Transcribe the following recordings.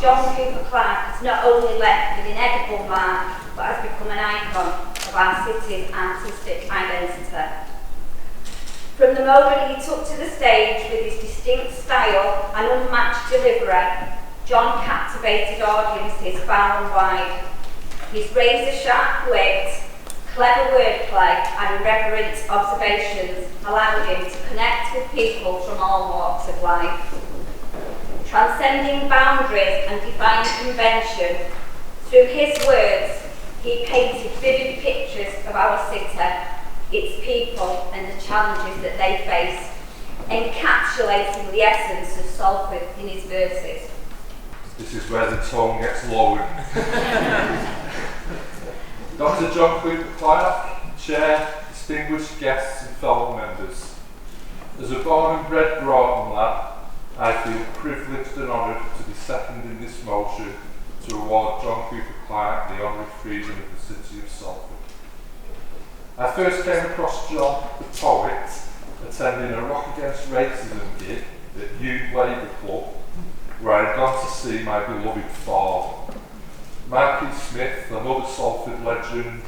John Cooper Clarke has not only left an inedible mark, but has become an icon of our city's artistic identity. From the moment he took to the stage with his distinct style and unmatched delivery, John captivated audiences far and wide. His razor-sharp wit, clever wordplay and irreverent observations allowed him to connect with people from all walks of life. Transcending boundaries and defying convention, through his words, he painted vivid pictures of our city, its people and the challenges that they face, encapsulating the essence of Salford in his verses. This is where the tone gets lowered. Dr. John Cooper Clarke, Chair, distinguished guests and fellow members. As a born and bred Broughton lad, I feel privileged and honoured to be second in this motion to award John Cooper Clarke the honorary freedom of the city of Salford. I first came across John, the poet, attending a Rock Against Racism gig at Youth Labour Club, where I had gone to see my beloved Ford. Marky Smith, another Salford legend,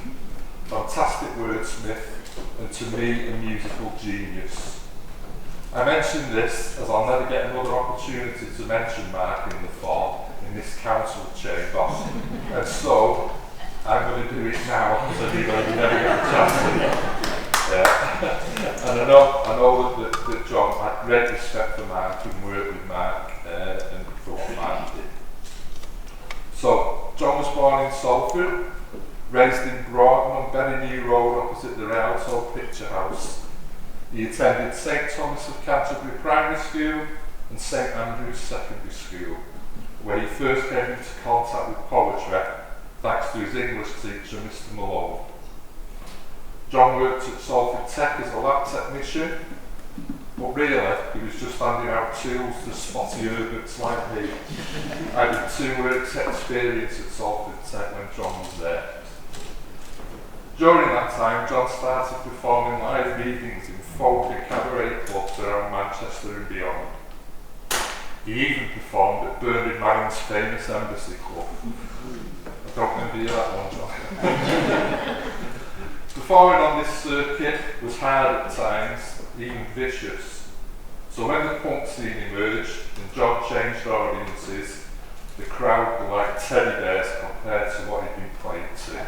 fantastic wordsmith, and to me a musical genius. I mention this as I'll never get another opportunity to mention Mark in the Ford in this council chamber, and so I'm going to do it now because I never get a chance to. And I know that John had great respect for Mark and worked with Mark and for what Mark did. So, John was born in Salford, raised in Broughton on Berry New Road opposite the Rialto Picture House. He attended St Thomas of Canterbury Primary School and St Andrews Secondary School, where he first came into contact with poetry thanks to his English teacher, Mr Malone. John worked at Salford Tech as a lab technician, but really he was just handing out tools to spotty urbex like me. I did 2 weeks experience at Salford Tech when John was there. During that time, John started performing live readings in folk and cabaret clubs around Manchester and beyond. He even performed at Bernard Manning's famous Embassy Club. I don't remember you that one, John. Performing on this circuit was hard at times, even vicious. So when the punk scene emerged and John changed audiences, the crowd were like teddy bears compared to what he'd been playing to.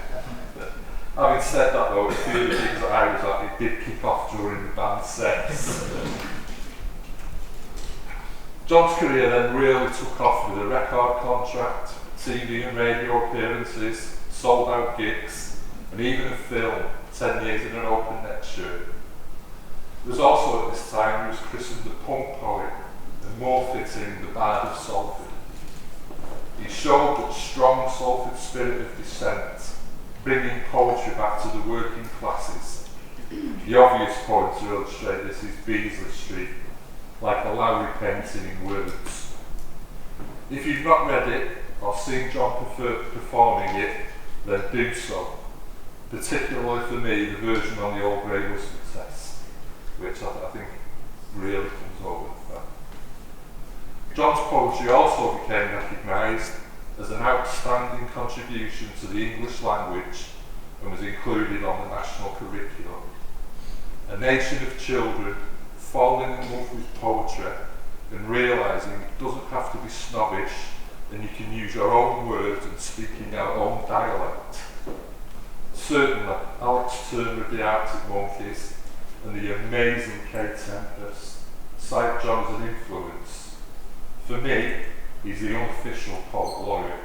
Having said that though, a few of the gigs that I was at, it did kick off during the band sets. John's career then really took off with a record contract, TV and radio appearances, sold out gigs, and even a film, 10 Years in an Open Neck shirt. It was also at this time he was christened the punk poet, and more fitting, the Bard of Salford. He showed that strong Salford spirit of dissent, bringing poetry back to the working classes. The obvious point to illustrate this is Beasley Street, like a Lowry painting in words. If you've not read it or seen John performing it, then do so. Particularly for me, the version on the Old Grey was success, which I think really comes over with that. John's poetry also became recognised as an outstanding contribution to the English language and was included on the national curriculum. A nation of children falling in love with poetry and realising it doesn't have to be snobbish and you can use your own words and speak in your own dialect. Certainly, Alex Turner of the Arctic Monkeys and the amazing Kate Tempest cite John as an influence. For me, he's the unofficial poet laureate.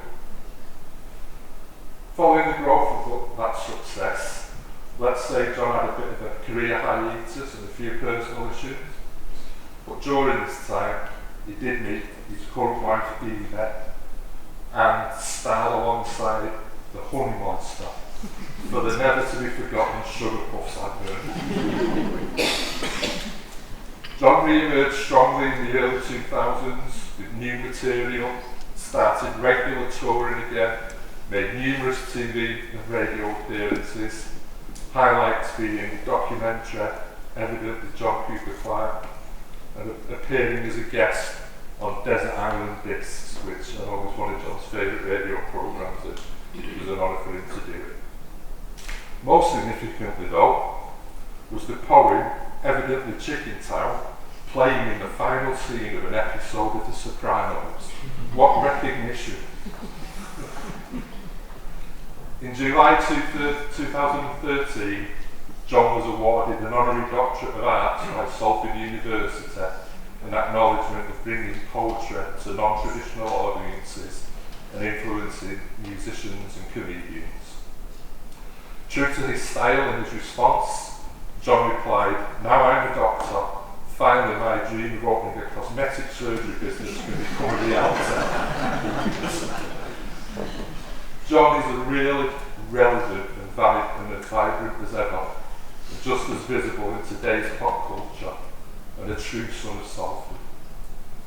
Following the growth of that success, let's say John had a bit of a career hiatus and a few personal issues, but during this time he did meet his current wife Eva and starred alongside the Honey Monster for the never to be forgotten Sugar Puffs advert. John re-emerged strongly in the early 2000s with new material, started regular touring again, made numerous TV and radio appearances, highlights being the documentary Evidently John Cooper Clarke, and appearing as a guest on Desert Island Discs, which I know was one of John's favourite radio programmes, and it was an honour for him to do it. Most significantly though, was the poem, evidently Chicken Town, playing in the final scene of an episode of The Sopranos. What recognition! In July 2013, John was awarded an honorary Doctorate of Arts by Salford University, an acknowledgement of bringing poetry to non-traditional audiences and influencing musicians and comedians. True to his style and his response, John replied, "Now I'm a doctor, finally my dream of opening a cosmetic surgery business can become a reality." John is as really relevant and vibrant as ever, and just as visible in today's pop culture, and a true son of Salford.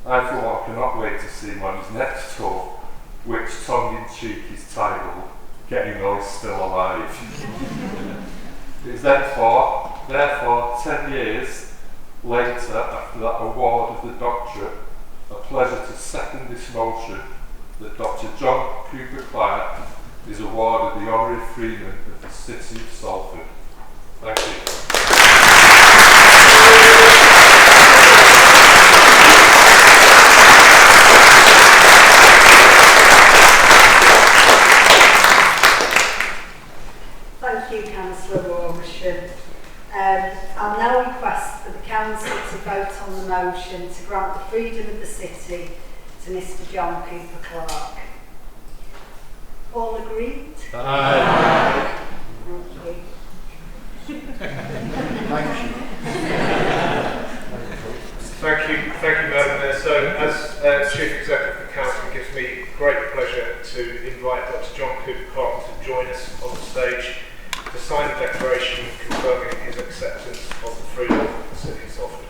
I for one cannot wait to see him on his next tour, which tongue-in-cheek is titled "Getting Those Still Alive." It is therefore 10 years later, after that award of the doctorate, a pleasure to second this motion that Dr. John Cooper Clarke is awarded the honorary Freeman of the City of Salford. Thank you. Thank you, Councillor Warmsham. I'll now request for the Council to vote on the motion to grant the freedom of the city to Mr. John Cooper Clarke. All agreed? Aye. Thank you. Thank you, Madam Mayor. So, as Chief Executive of the Council, it gives me great pleasure to invite Dr. John Cooper Clarke to join us on the stage to sign the declaration confirming his acceptance of the freedom of the City of Salford.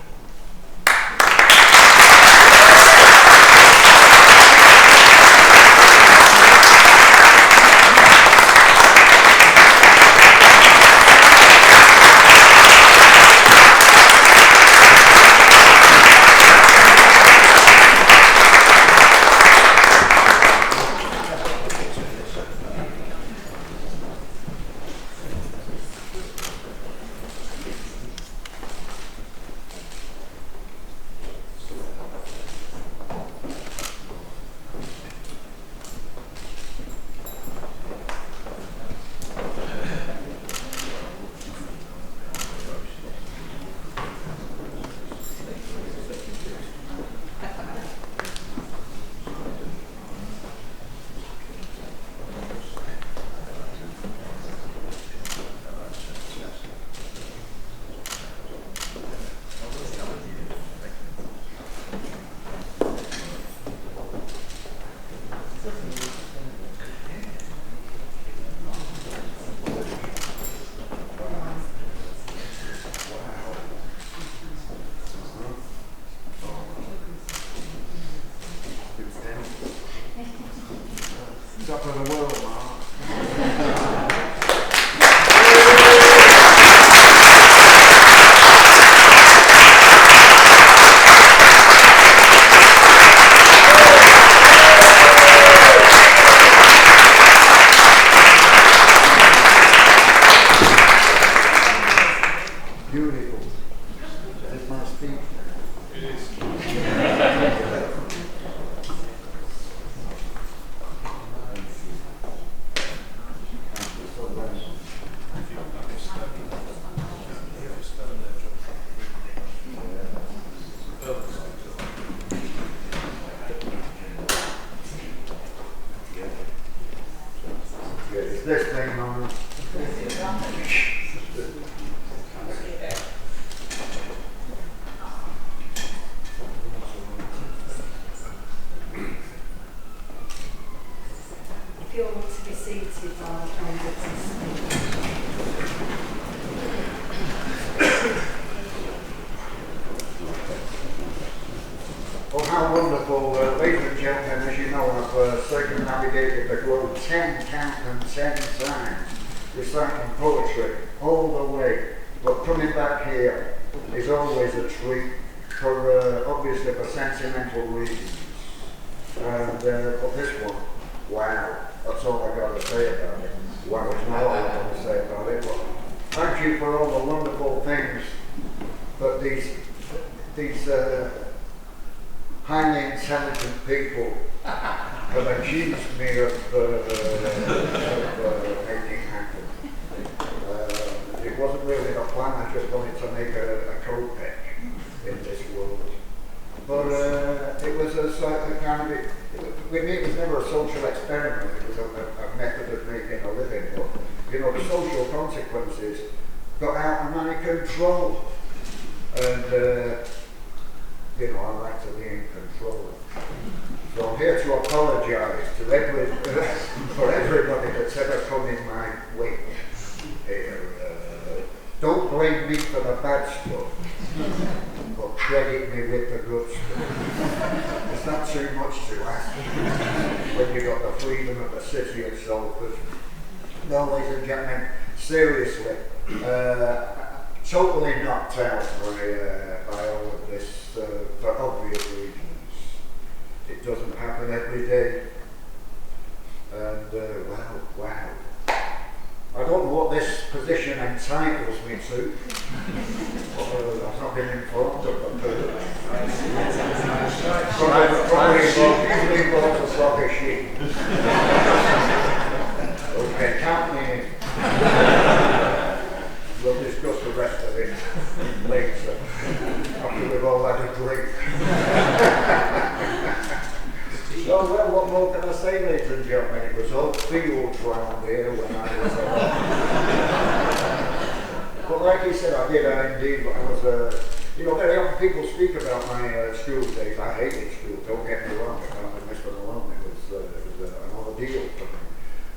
Top of the world, Mark. Beautiful. That's my speech. It is. It's this thing on. If you're all to be seated, I'll hand it to Steve. Well, how wonderful, ladies and gentlemen, as you know, I've circumnavigated the globe 10 times, reciting poetry all the way, but coming back here is always a treat, for obviously for sentimental reasons. And but this one, wow, that's all I got to say about it. Wow, it's not all I got to say about it. But thank you for all the wonderful things that these highly intelligent people have accused me of making happen. It wasn't really the plan, I just wanted to make a co-pick in this world. But it was a kind of, with me it was never a social experiment, it was a method of making a living. But, you know, the social consequences got out of my control. And, you know, I like to be in control. So I'm here to apologise to for everybody that's ever come in my way. Don't blame me for the bad stuff, but credit me with the good stuff. It's not too much to ask when you've got the freedom of the city of Salford. No, ladies and gentlemen, seriously, totally knocked out by all of this for obvious reasons. It doesn't happen every day. And wow. I don't know what this position entitles me to. I've not been informed of the probably involves a flock of sheep. Okay, count me in. We'll discuss the rest of it later, after we've all had a drink. So, well, what more can I say, ladies and gentlemen? It was all fields round here when I was alive. But like you said, I indeed, I was, you know, very often people speak about my school days. I hated school, don't get me wrong, I can't be Mr. Malone, it was an ordeal for me.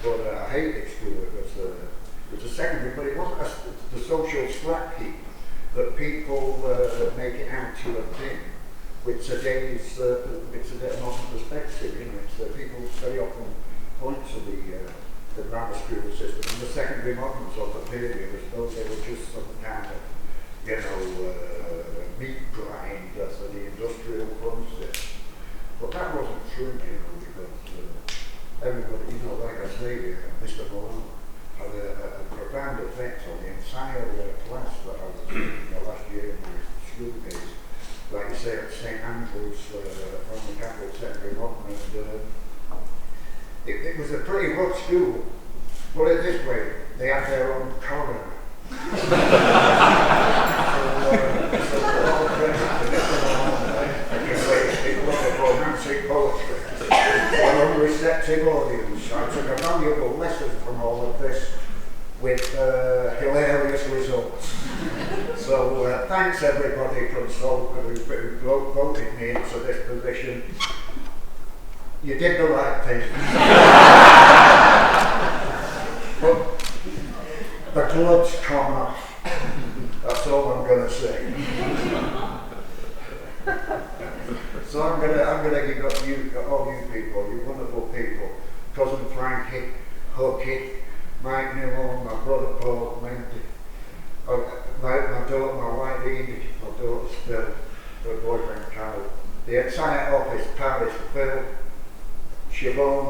But I hated school, it was a secondary, but it wasn't the social scrap heap that people make it out to have been. With today's modern perspective, you know, people very often point to the grammar school system and the secondary modern sort of period as though they were just some kind of, you know, meat grind for the industrial process. But that wasn't true, you know, because everybody, you know, like I say, Mr. Malone had a profound effect on the entire class that I was in the last year of my school days. Like you say, at St Andrews, from the Catholic Secondary Modern, and it was a pretty rough school. Put it this way, they had their own coroner. It was a romantic poetry for an unreceptive audience. I took a valuable lesson from all of this with hilarious results. So thanks everybody from Salford who voted me into this position. You did the right thing. But the gloves come off. That's all I'm going to say. So I'm gonna give up you, all you people, you wonderful people, cousin Frankie, Hookie, Mike Newell, my brother Paul, Wendy, my daughter, my wife Edie, my daughter Still, her boyfriend Carol, the entire office, Paris, Phil, Siobhan,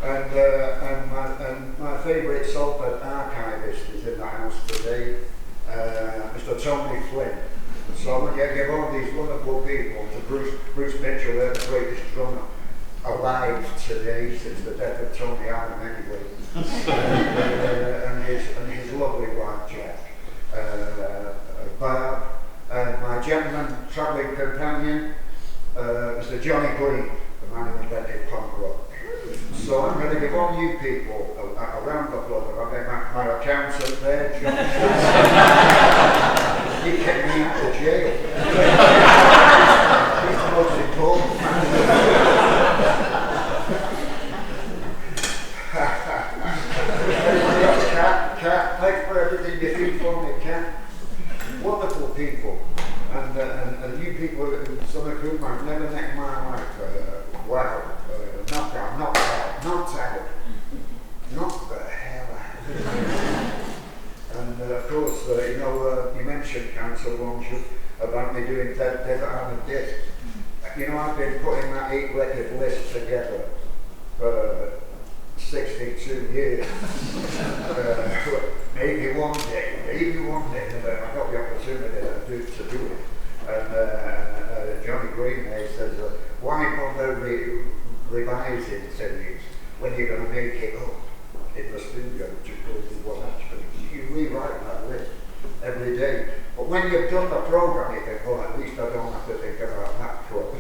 and my favourite Salford archivist is in the house today, Mr. Tony Flynn. So I'm going to give all these wonderful people to Bruce Mitchell, they're the greatest drummer alive today since the death of Tony Allen anyway, and his lovely wife Jack, Barb, and my gentleman travelling companion, Mr. Johnny Green, the man who invented punk rock. So I'm going to give all you people a round of applause. I've got my accountant there, John. He kept me out of jail. He's the most important man. Cat, thanks for everything you do for me, Cat. Wonderful people. And you people, some of whom I've never met in my life. Wow. Knocked the hell out. And of course, you know, you mentioned Council, won't you, about me doing Desert Island Discs. you know, I've been putting that 8-legged list together for 62 years. Maybe one day, I got the opportunity to do it. And Johnny Green there says, why bother revising things when you're going to make it up in the studio to go to what actually you rewrite that list every day. But when you've done the program, you think, well, at least I don't have to think about that quote.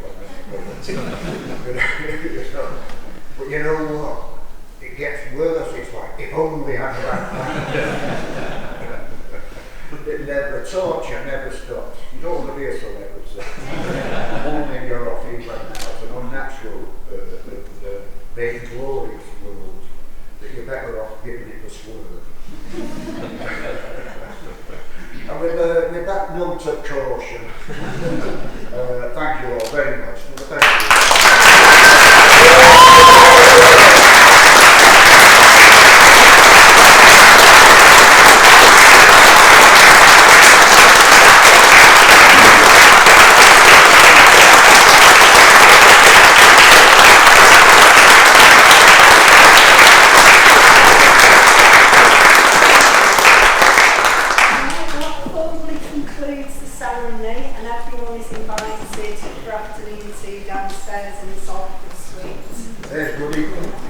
But you know what? It gets worse. It's like, if only I'd had that. The torture never stops. You don't want to be a celebrity. Only you're off even now. It's an unnatural, vainglorious world that you're better off giving it the swerve. And with that note of caution, thank you all very much. Thank you. invited for afternoon tea downstairs in the Salford Suite. There's good evening.